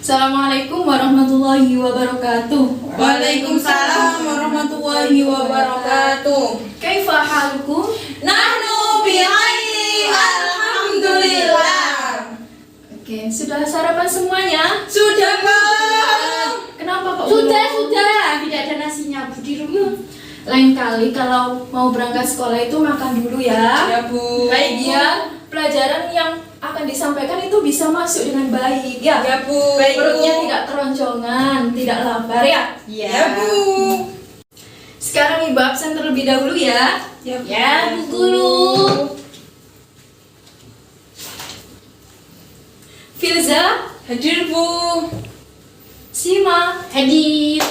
Assalamualaikum warahmatullahi wabarakatuh. Waalaikumsalam warahmatullahi wabarakatuh. Kaifa halukum? Nahnu bikhairi alhamdulillah. Oke, sudah sarapan semuanya? Sudah, Bang. Kenapa kok Sudah. Tidak ada nasinya Bu di rumah. Lain kali kalau mau berangkat sekolah itu makan dulu ya. Ya, Bu. Baik ya, pelajaran yang akan disampaikan itu bisa masuk dengan baik ya. Ya, Bu. Baik, Bu. Perutnya tidak keroncongan, tidak lapar ya. Ya, Bu. Sekarang Ibu absen terlebih dahulu ya. Ya, Bu Guru. Filza, Hadir, Bu. Sima, Hadir.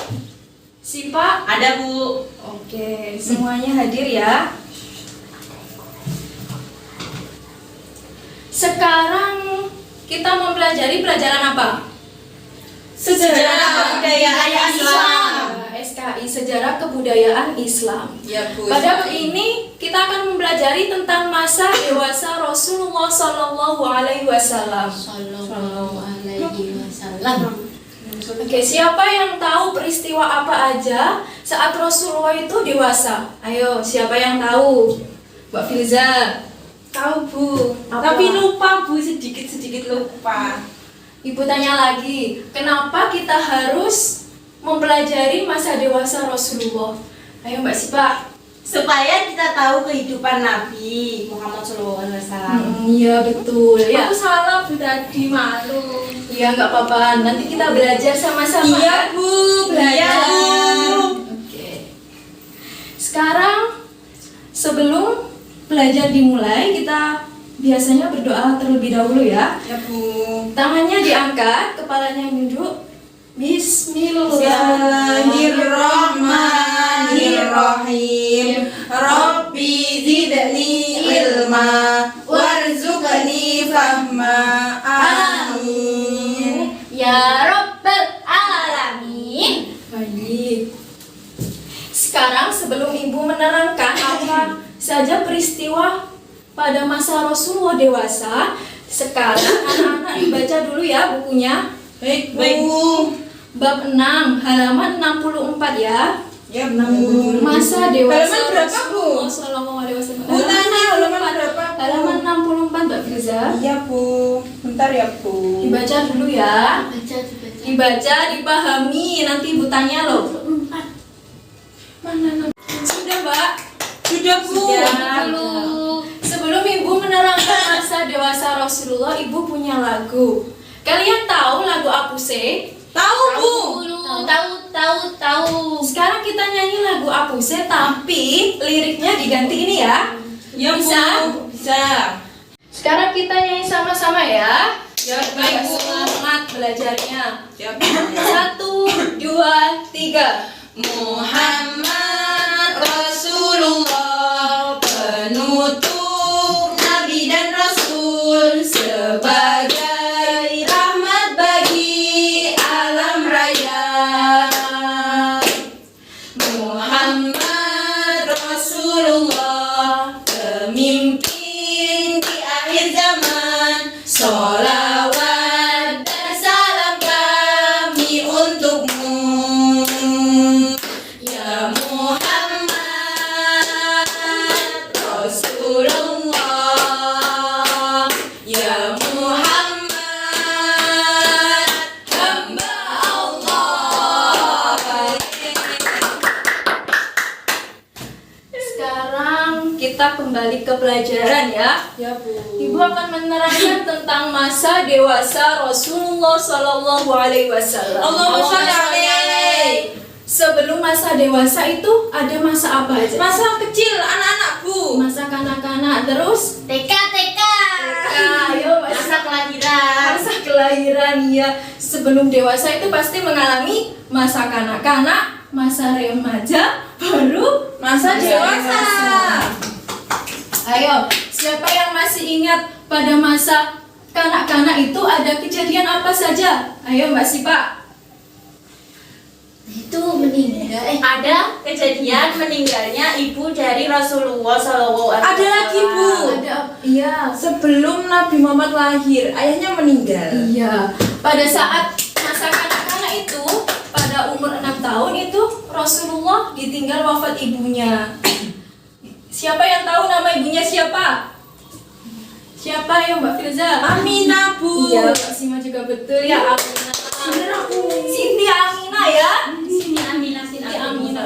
Sipa. Ada, Bu. Oke, semuanya hadir ya. Sekarang kita mempelajari pelajaran apa? Sejarah kebudayaan Islam. SKI, Sejarah Kebudayaan Islam. Ya, Bu. Pada ini kita akan mempelajari tentang masa dewasa Rasulullah Shallallahu Alaihi Wasallam. Sallallahu alaihi wasallam. Oke, siapa yang tahu peristiwa apa aja saat Rasulullah itu dewasa? Ayo, siapa yang tahu? Mbak Filza. Tahu, Bu. Apa? Tapi lupa, Bu, sedikit lupa. Ibu tanya lagi, kenapa kita harus mempelajari masa dewasa Rasulullah? Ayo Mbak Sipa. Supaya kita tahu kehidupan Nabi Muhammad SAW. Iya betul ya. Aku salah, Bu, tadi malu. Iya nggak apa-apa. Nanti kita belajar sama-sama. Iya, Bu, belajar. Oke. Sekarang sebelum belajar dimulai, kita biasanya berdoa terlebih dahulu ya. Ya, Bu. Tangannya diangkat, kepalanya nunduk. Bismillahirrahmanirrahim. Rabbi zidni ilma warzuqni fahma. Amin. Ya Rabbal alamin. Baik. Sekarang sebelum Ibu menerangkan apa saja peristiwa pada masa Rasulullah dewasa, sekarang anak-anak dibaca dulu ya bukunya. Baik, Bu. Bab 6, halaman 64 ya. Ya, Bu. Masa dewasa Halaman berapa, Bu? Rasulullah Sallallahu Alaihi Wasallam. Bu, tanya halaman berapa, Bu? Halaman 64 Mbak Firza. Iya, Bu. Bentar ya, Bu. Dibaca dulu ya. Baca. Dibaca, dipahami, nanti Ibu tanya loh. Mana? Sudah, Mbak? Sudah, Bu. Dulu. Sebelum Ibu menerangkan masa dewasa Rasulullah, Ibu punya lagu. Kalian tahu lagu Apuse? Tahu, Bu. Tahu. Sekarang kita nyanyi lagu Apuse, tapi liriknya diganti ini ya. Ya, Bisa? Bu. Bisa. Sekarang kita nyanyi sama-sama ya. Ya, baik, Bu. Semangat belajarnya. Ya, Bu. 1, 2, 3. Muhammad Rasulullah, penutup Nabi dan Rasul, sebagai rahmat bagi alam raya. Muhammad Rasulullah, pemimpin di akhir zaman. Sholawat dan salam kami untukmu, ya Muhammad Rasulullah, ya Muhammad hamba Allah. Sekarang kita kembali ke pelajaran ya. Ya, Bu. Ibu akan menerangkan tentang masa dewasa Rasulullah Shallallahu Alaihi Wasallam. Allahumma sholli alaihi. Sebelum masa dewasa itu ada masa apa aja? Masa kecil anak-anak, Bu. Masa kanak-kanak, terus TK. ayo Masa kelahiran. masa kelahiran ya. Sebelum dewasa itu pasti mengalami masa kanak-kanak, masa remaja, baru Masa dewasa. Ayo, siapa yang masih ingat pada masa kanak-kanak itu ada kejadian apa saja? Ayo Mbak Sipa. Itu meninggal. Ada kejadian meninggalnya ibu dari Rasulullah SAW. Ada lagi, Bu. Ada, iya. Sebelum Nabi Muhammad lahir, ayahnya meninggal. Iya. Pada saat Rasulullah ditinggal wafat ibunya. Siapa yang tahu nama ibunya siapa? Siapa ya Mbak Firza? Aminah, Bu. Iya, Mbak Sima juga betul ya. Aminah. Siti Aminah ya. Sini Aminah, sini Siti Aminah.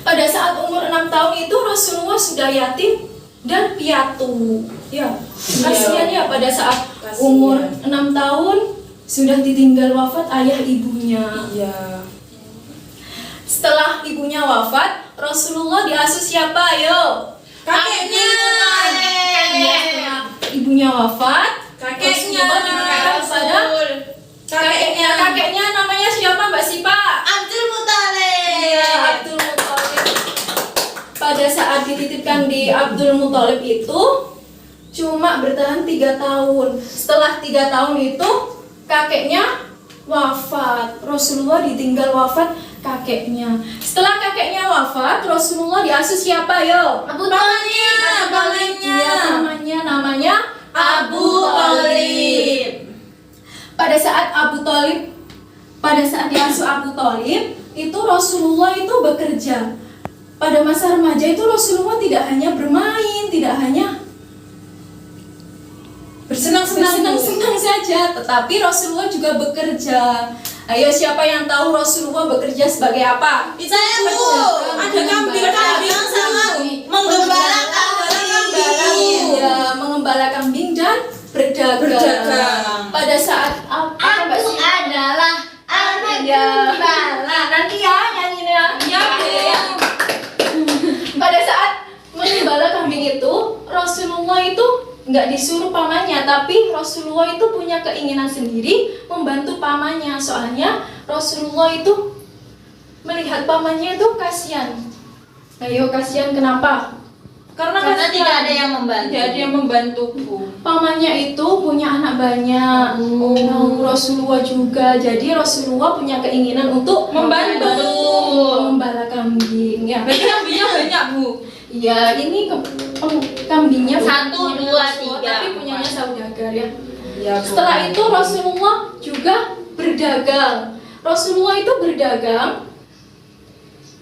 Pada saat umur 6 tahun itu Rasulullah sudah yatim dan piatu. Ya, kasihan ya pada saat umur 6 tahun sudah ditinggal wafat ayah ibunya. Iya. Setelah ibunya wafat, Rasulullah diasuh siapa? Ayo. Kakeknya. Iya, setelah ibunya wafat, Kakeknya. Rasulullah diberikan pada kakeknya. Kakeknya namanya siapa Mbak Sipa? Abdul Muthalib. Iya, Abdul Muthalib. Pada saat dititipkan di Abdul Muthalib itu cuma bertahan 3 tahun. Setelah 3 tahun itu kakeknya wafat. Rasulullah ditinggal wafat kakeknya. Setelah kakeknya wafat, Rasulullah diasuh siapa yo? Abu Thalib. Iya, namanya Abu Thalib. Pada saat diasuh Abu Thalib, itu Rasulullah itu bekerja. Pada masa remaja itu Rasulullah tidak hanya bermain, tidak hanya bersenang-senang saja, tetapi Rasulullah juga bekerja. Ayo, siapa yang tahu Rasulullah bekerja sebagai apa? Saya, Bu. Ada kambing-kambing sama menggembala kambing. Ya, mengembala kambing dan berdagang. Pada saat apa Mbak Aku Siti? adalah anak Ya. gembala. Nanti ya nyanyinya. Ya, Bu. Pada saat mengembala kambing itu, Rasulullah itu nggak disuruh pamannya, tapi Rasulullah itu punya keinginan sendiri membantu pamannya. Soalnya Rasulullah itu melihat pamannya itu kasihan. Ayo, kasihan kenapa? Karena Karena tidak ada yang membantu. Tidak ada yang membantu, Bu. Pamannya itu punya anak banyak. Rasulullah juga. Jadi Rasulullah punya keinginan untuk Membantu. mengembala kambing. Ya. Berarti kambingnya banyak, Bu. Ya, ini kambingnya 1, 2, Rasulullah, 3. tapi punyanya saudagar ya. Ya, Bu. Setelah itu Rasulullah juga berdagang. Rasulullah itu berdagang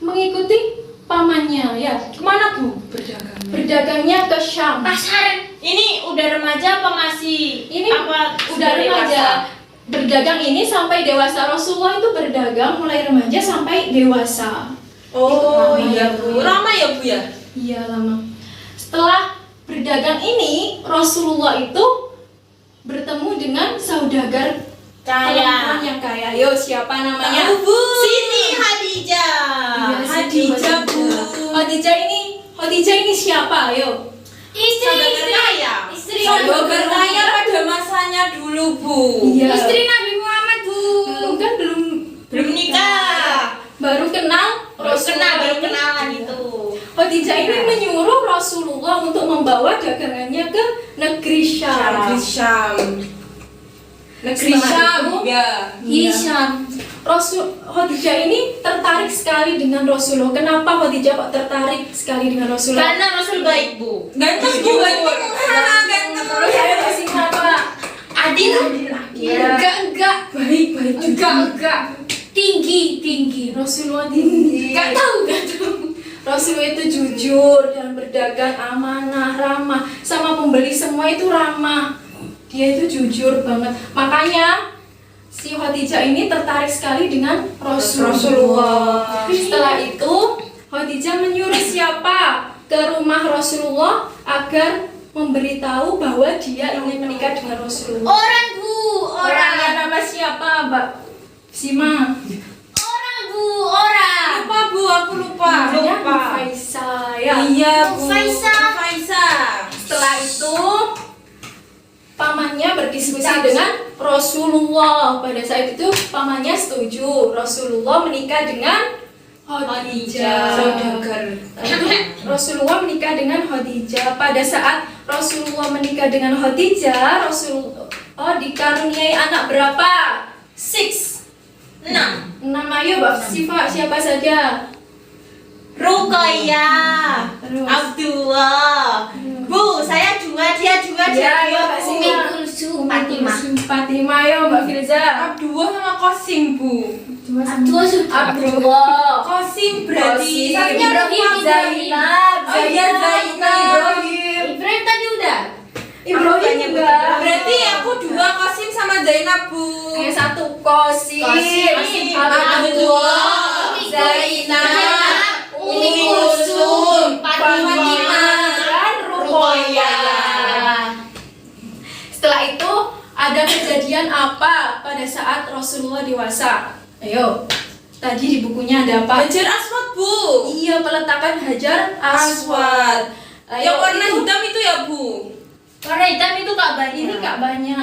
mengikuti pamannya ya. Kemana, Bu? Berdagang. Berdagangnya ke Syam. Pasar. Ini udah remaja apa masih? Ini apa udah remaja. Berdagang ini sampai dewasa. Rasulullah itu berdagang mulai remaja sampai dewasa. Oh, Itu iya, Bu. Ramai ya, Bu ya? Iya, lama. Setelah berdagang ini, Rasulullah itu bertemu dengan saudagar perempuan yang kaya. Yo, siapa namanya? Tahu, Bu. Siti Khadijah. Iya, Siti Khadijah, Bu. Khadijah ini siapa? Yo. Saudagar kaya. Istri Saudagar kaya pada masanya dulu, Bu. Iya. Istri Nabi Muhammad, Bu. Belum nikah. Baru kenal Rasulullah. Baru kenalan itu. Khadijah ini menyuruh Rasulullah untuk membawa dagangannya ke negeri Syam. Negeri Syam. Negeri Setelah Syam. itu, Ya. Hisham. Khadijah ini tertarik sekali dengan Rasulullah. Kenapa Khadijah kok tertarik sekali dengan Rasulullah? Karena Rasul baik, Bu. Ganteng, Bu. Ganteng. Terus saya kasih kenapa? Adil. Iya. Enggak. Baik juga. Enggak. Tinggi. Rasulullah tinggi. Enggak tahu. Rasulullah itu jujur dan berdagang, amanah, ramah. Sama pembeli semua itu ramah. Dia itu jujur banget. Makanya si Khadijah ini tertarik sekali dengan Rasulullah. Setelah itu Khadijah menyuruh siapa ke rumah Rasulullah agar memberitahu bahwa dia ingin menikah dengan Rasulullah. Orang, Bu. Orangnya nama siapa, Mbak Sima? Orang, Bu. Orang. Lupa, Bu. Aku lupa. Namanya Faisal ya. Iya, Bu. Faisal. Setelah itu pamannya berdiskusi dengan Rasulullah. Pada saat itu pamannya setuju Rasulullah menikah dengan Khadijah. Saudagar. Rasulullah menikah dengan Khadijah. Pada saat Rasulullah menikah dengan Khadijah, Rasulullah dikaruniai anak berapa? 6. 6. Ayo Mbak Siva, siapa saja? Ruqayyah. Terus? Abdullah. Bu, saya 2, dia 2, dia Ya, 2. Mbak Siti. Kulsum Fatimah. Fatimah, yo Mbak Firza. Abdullah sama Qasim, Bu. Abdullah. Qasim berarti. Qasim. Satunya Ibrahim. Zainab. Oh iya, Zainab. Ibrahim. Ibrahim tadi udah. Ibrahim juga. Berarti aku 2 Qasim sama Zainab, Bu. Yang satu Qasim. Qasim. Abdullah. Zainab. Umi Kulsum. Fatimah. Dan Ruqayyah. Setelah itu ada kejadian apa pada saat Rasulullah dewasa? Ayo. Tadi di bukunya ada apa? Hajar Aswad, Bu. Iya, peletakan Hajar Aswad. Ayo, Yang warna itu- hitam itu ya, Bu. Warna hitam itu Ka'bahnya. Ini Ka'bahnya.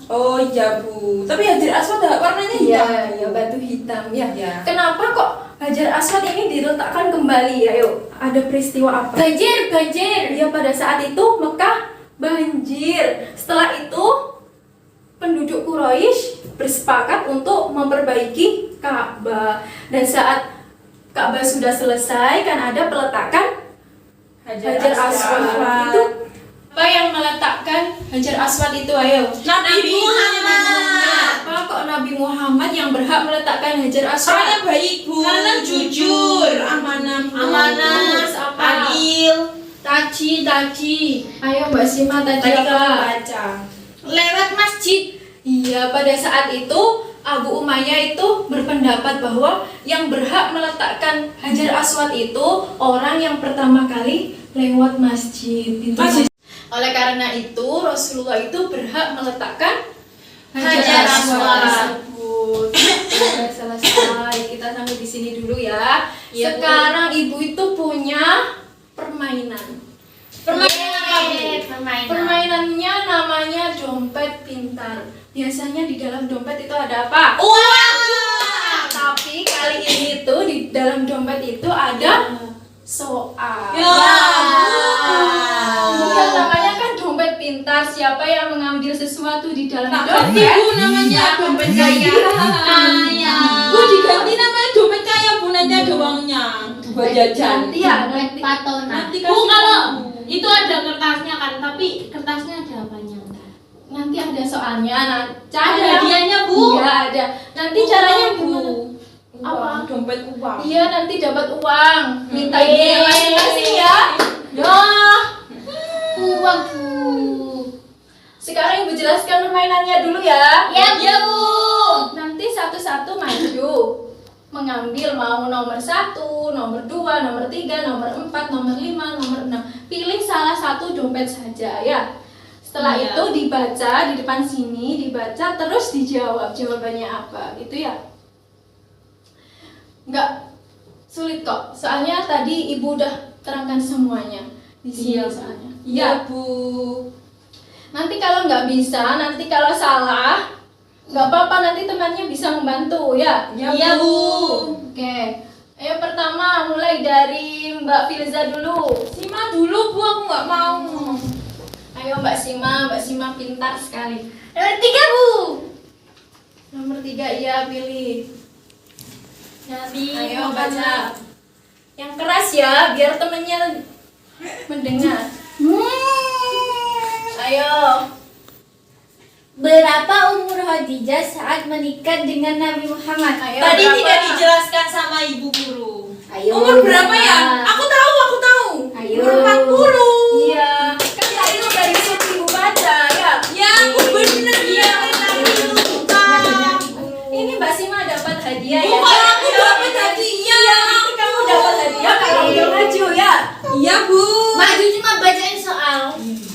Oh iya, Bu. Tapi Hajar Aswad warnanya Iya, hitam. ya batu hitam ya. Iya. Kenapa kok Hajar Aswad ini diletakkan kembali? Ayo, ada peristiwa apa? Banjir. Iya, pada saat itu Mekah banjir. Setelah itu penduduk Quraisy bersepakat untuk memperbaiki Ka'bah. Dan saat Ka'bah sudah selesai kan ada peletakan Hajar Aswad. Itu apa yang meletakkan Hajar Aswad itu? Ayo. Nabi Muhammad. Kenapa kok Nabi Muhammad yang berhak meletakkan Hajar Aswad? Soalnya baik, Bu. Karena jujur. Amanah, Bu. Terus apa? Adil. Taji. Ayo Mbak Sima tadi Tadi kamu apa? baca. Lewat masjid. Iya, pada saat itu Abu Umayyah itu berpendapat bahwa yang berhak meletakkan Hajar Aswad itu orang yang pertama kali lewat masjid. Pintu Masjid. Oleh karena itu Rasulullah itu berhak meletakkan Hajar Aswad tersebut. Sudah selesai. Kita sampai di sini dulu ya. Iya, Bu. Sekarang ibu itu punya permainan. Permainannya namanya dompet pintar. Biasanya di dalam dompet itu ada apa? Uang. Tapi kali ini tuh di dalam dompet itu ada soal. Ya. Bukan namanya kan dompet pintar. Siapa yang mengambil sesuatu di dalam Tak dompet? ganti, Bu, namanya dompet kaya. Kaya. Bu, diganti namanya dompet kaya, Bu. Nanti ada uangnya buat jajan. Nanti ya, nanti. Nanti Bu, kasih kalau Bu. itu ada kertasnya kan, tapi kertasnya ada apanya? Nanti ada soalnya. Nah, Ada hadiahnya, Bu. Iya ada. Nanti caranya Bu. gimana? Uang, dompet uang. Iya nanti dapat uang. Minta Yeay. dia masing-masing ya. Ya. Uang, Bu. Sekarang ibu jelaskan permainannya dulu ya. Ya, Bu. Nanti satu-satu maju. Mengambil mau nomor 1, nomor 2, nomor 3, nomor 4, nomor 5, nomor 6. Pilih salah satu dompet saja ya. Setelah Iya. itu dibaca di depan sini, dibaca terus dijawab jawabannya apa, gitu ya. Enggak sulit kok. Soalnya tadi ibu udah terangkan semuanya di sini Iya, Bu. soalnya. Iya, Bu. Nanti kalau nggak bisa, nanti kalau salah, nggak apa-apa, nanti temannya bisa membantu ya. Iya, Bu. Oke. Ayo pertama mulai dari Mbak Filza dulu. Sima dulu, Bu. Aku nggak mau. Ayo Mbak Sima pintar sekali. Nomor 3, Bu. Nomor 3 iya pilih. Nabi Ayo Muhammad. baca. Yang keras ya, biar temennya mendengar. Ayo. Berapa umur Khadijah saat menikah dengan Nabi Muhammad? Ayo. Tadi berapa? tidak dijelaskan sama Ibu Guru. Ayo. Umur berapa ya? Aku tahu. Ayo. Umur 40. Iya. Kan tadi udah disuruh ibu baca ya. Ya, aku bener ya. Tadi lupa. Ini Mbak Sima dapat hadiah ya. Bukan aku dapat hadiah. Nanti kamu dapat hadiah kalau udah maju ya. Iya, Bu. Maju cuma bacain soal.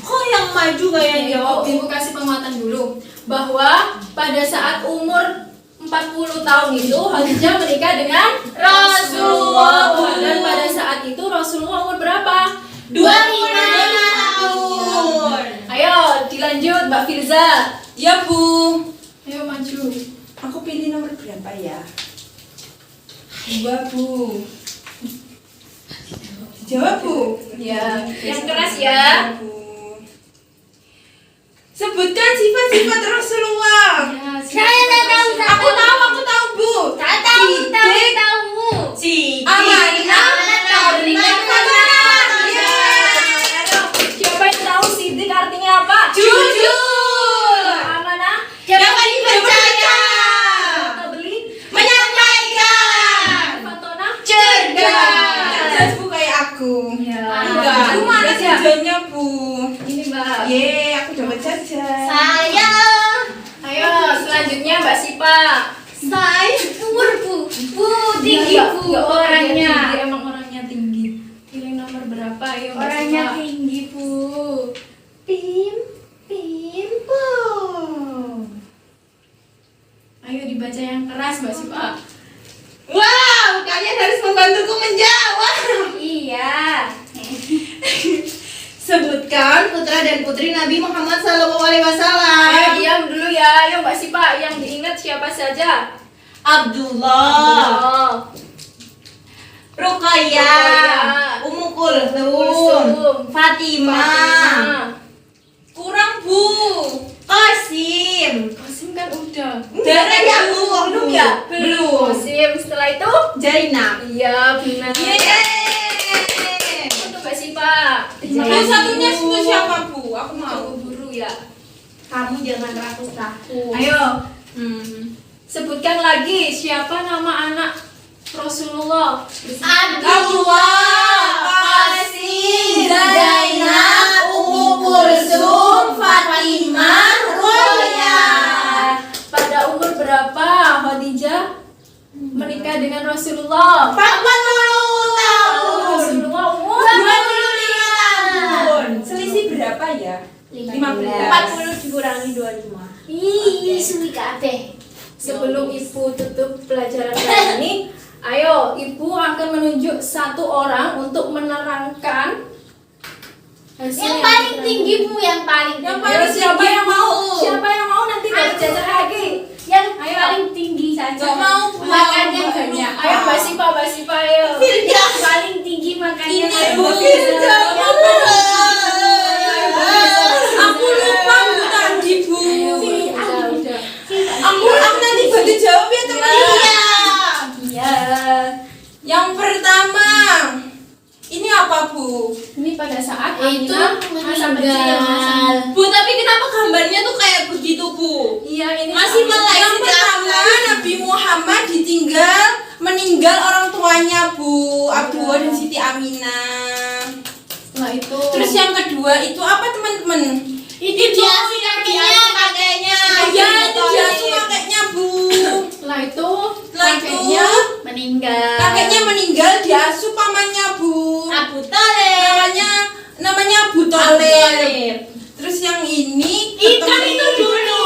Kok yang maju kayak jawab? Ibu kasih penguatan dulu bahwa pada saat umur 40 tahun itu Khadijah menikah dengan Rasulullah. Dan pada saat itu Rasulullah umur berapa? 25 tahun. Ayo dilanjut Mbak Firza. Ya, Bu. Ayo maju. Aku pilih nomor berapa ya? 2, Bu. Jawab, Bu. Ya, yang keras ya. Bu. Sebutkan sifat-sifat Rasulullah. Ya, Saya tak tahu. Aku tahu, Bu. Tak tahu. Si Amanah, Taurikat, Ayo, siapa yang tahu sidik artinya apa? Jujur. Amanah. Dapat dipercaya. Pak? Saya Umur Bu. Bu tinggi Iya, Bu iya, orangnya. tinggi, emang orangnya tinggi. Pilih nomor berapa? Ayo Mbak Orangnya Siva. tinggi Bu. pimpong. Ayo dibaca yang keras Mbak Siva. Wow, kalian harus membantuku menjawab. Iya. Sebutkan putra dan putri Nabi Muhammad Ayo SAW. diam dulu ya. Ayo Mbak Siva, yang diingat siapa saja? Abdullah, Oh, Ruqayyah, Ummu Kulthum, Fatimah. Kurang Bu. Qasim. Qasim kan udah. Darah ya Bu. Belum ya? Belum. Qasim setelah itu? Zainab. Iya benar. Yeay. Untuk Mbak Siva. Yang satunya itu siapa Bu? Aku mau. Guru ya. Kamu jangan rakus-rakus. Ayo Hmm. sebutkan lagi siapa nama anak Rasulullah. Abdullah, Qasim, Zainab, Ummu Kulthum, Fatimah, Ruqayyah. Pada umur berapa Khadijah menikah dengan Rasulullah? 40 tahun. Rasulullah umur 25 tahun. Selisih berapa ya? 15. 40 dikurangi 25. Ih, suwi kabeh. Sebelum ibu tutup pelajaran kali ini, ayo ibu akan menunjuk satu orang untuk menerangkan hasil Yang paling tinggi Bu, yang paling Yang tinggi. Ayo, siapa tinggi, yang mau? Bu. Siapa yang mau nanti Ayo. dari jajar lagi? Yang Ayo. paling tinggi saja. Gak mau, Bu. Makannya Gak banyak. mau. Ayo Mbak Siva, ayo. Yang paling tinggi makannya Ini banyak. Bu Firza. Aku lupa Bu tadi Bu. Udah. Aku nanti bantu jawab ya teman. Iya. Yang pertama, ini apa Bu? Ini pada saat Itu Aminah masa kecil, meninggal. Bu, tapi kenapa gambarnya tuh kayak begitu Bu? Iya ini Masih Aminah. melek. Yang pertama, Nabi Muhammad meninggal orang tuanya Bu, Abdullah dan Siti Aminah. Setelah itu Terus yang kedua itu apa teman-teman? Itu diasuh kakeknya. Ya, itu diasuh kakeknya Bu. setelah itu Setelah itu kakeknya Meninggal. kakeknya meninggal, diasuh pamannya Bu. Abu Thalib. Namanya Abu Thalib. Terus yang ini Ikan ketemu- itu dulu.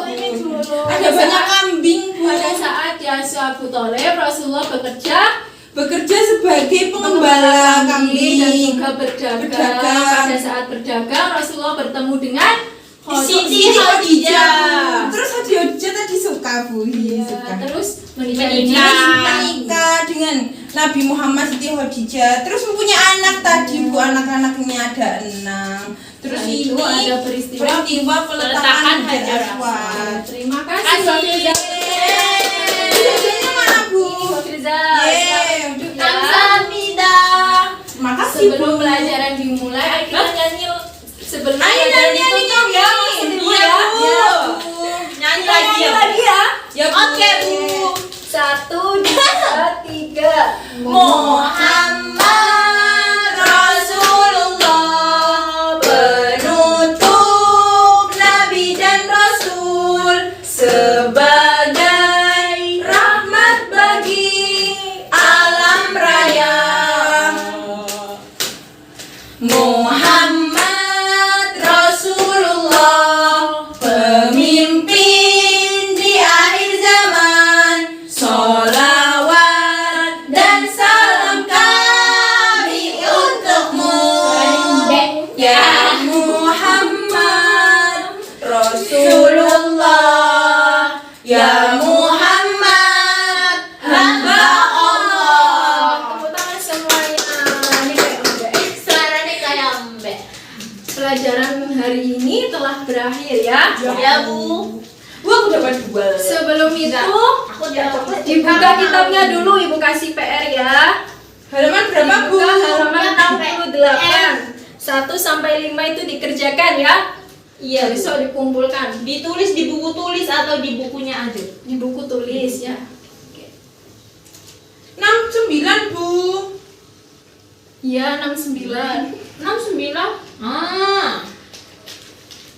ini dulu Ada banyak kambing Bu. pada saat diasuh Abu Thalib Rasulullah Bekerja sebagai pengembala kambing dan juga berdagang. Berdagang. Pada saat berdagang Rasulullah bertemu dengan Siti Khadijah. Terus Khadijah tadi suka Bu, Iya, suka. terus Menikah. Menikah dengan Nabi Muhammad Siti Khadijah. Terus mempunyai anak tadi Bu, anak-anaknya ada 6. Terus Nah, itu ini ada peristiwa peletakan peletakan Hajar Hajar Aswad. Terima kasih Kasih. Mbak Firza. Hijabnya mana Bu? Ini Mbak Firza. Yeay. Duduk ya. Kamsahamnida. Makasih Sebelum Bu. pelajaran dimulai, ayo kita nyanyi sebelum Ayo pelajaran nyanyi ditutup ya. Bu. Iya, Iya, Bu. Bu. Ya, Nyanyi Kita lagi nyanyi ya Bu. lagi ya. Ya Bu. Oke, Bu. 1, 2, 3. Muhammad Rasulullah, penutup Nabi dan Rasul, sebagai rahmat bagi alam raya. Muhammad Rasulullah, pemimpin di akhir zaman. Sholawat dan salam kami untukmu, ya Muhammad Rasulullah, ya Muhammad hamba Allah. Tepuk tangan semuanya. Ini kayak mbak. Suaranya kayak mbak. Pelajaran hari ini telah berakhir ya. Ya Bu. Gua aku dapat 2. Sebelum itu Aku dapat dibuka kitabnya dulu, Ibu kasih PR ya. Halaman berapa Bu? Buka halaman Ya, sampai 68. 1 sampai 5 itu dikerjakan ya. Iya, Besok dikumpulkan ditulis di buku tulis atau di bukunya aja? di buku tulis ya. 69 Bu. Iya, 69. 69. Ah.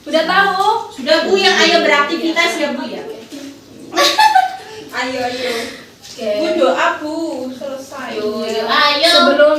Udah tahu? Sudah Bu, yang ayo beraktivitas ya Bu ya. ayo. Oke. Bu doa Bu, selesai. Ayo. Sebelum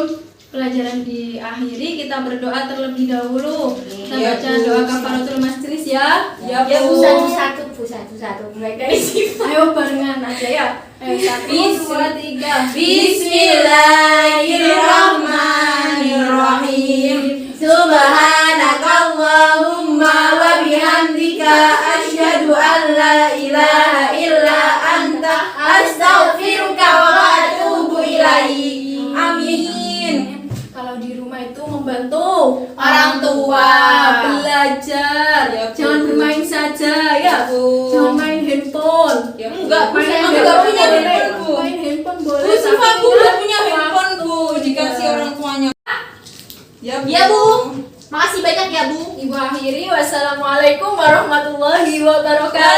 pelajaran diakhiri, kita berdoa terlebih dahulu. Kita Iya, baca Bu. doa kafaratul majlis ya. Ya, Bu. Satu-satu, Bu. Satu-satu. Mulai dari sini. Ayo barengan aja ya. Ayo 1, 2, 3. Bismillahirrahmanirrahim. Subhanakallahumma wa bihamdika asyhadu an la ilaha illa anta astaghfiruka wa atubu ilaik. Amin. Kalau di rumah itu membantu Orang tua. belajar, Ya, Bu. jangan bermain saja ya. Bu. Jangan main handphone. Ya, Bu. Enggak, Bu, saya nggak punya handphone, Bu. Main handphone boleh. Bu, Siva tapi Bu udah ingat, punya handphone Bu, dikasih orang tuanya. Ya Bu. Ya, Bu. Makasih banyak ya, Bu. Ibu akhiri, wassalamualaikum warahmatullahi wabarakatuh.